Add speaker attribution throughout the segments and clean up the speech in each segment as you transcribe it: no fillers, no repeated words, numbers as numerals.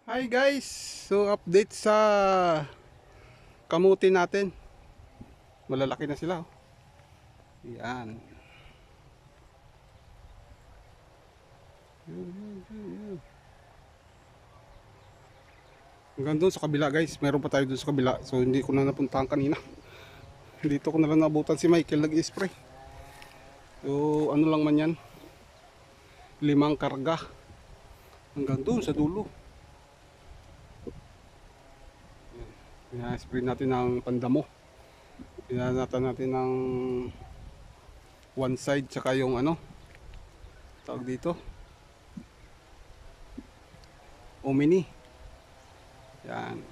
Speaker 1: Hi guys! So update sa kamuti natin. Malalaki na sila. Yan. Hanggang doon sa kabila guys. Meron pa tayo doon sa kabila. So hindi ko na napuntahan kanina. Dito ko na lang nabutan si Michael nag-spray. So ano lang man yan. 5 karga. Hanggang doon sa dulo. Spray natin ng pandamo. Pinanatan natin ng one side tsaka yung ano tawag dito omini. Yan.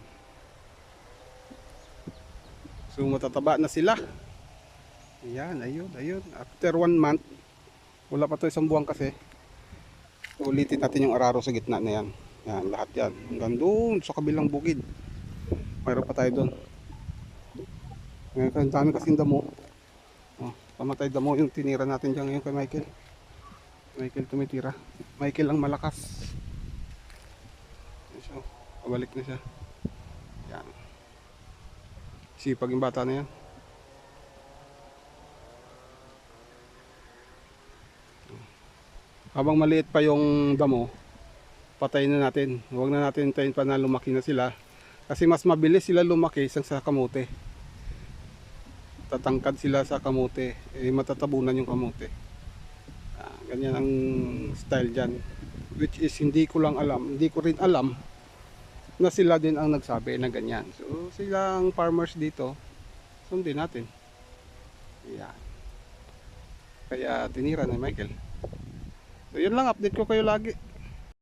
Speaker 1: So matataba na sila. Yan, ayun. After 1 month, wala pa to isang buwan kasi. Ulitin natin yung araro sa gitna na yan. Yan, lahat yan. Hanggang doon sa kabilang bukid. Mayroon pa tayo doon. Ngayon, dami kasing damo. Oh, pamatay damo yung tinira natin dyan ngayon kay Michael. Michael tumitira. Michael ang malakas. So, pabalik na siya. Yan. Sipag yung bata na yan. Habang maliit pa yung damo, patayin na natin. Huwag na natin hintayin pa na lumaki na sila. Kasi mas mabilis sila lumaki sa kamote. Tatangkad sila sa kamote, matatabunan yung kamote. Ganyan ang style dyan. Which is hindi ko rin alam na sila din ang nagsabi na ganyan. So silang farmers dito, sundin natin. Yan. Kaya tinira na Michael. So yun lang, update ko kayo lagi.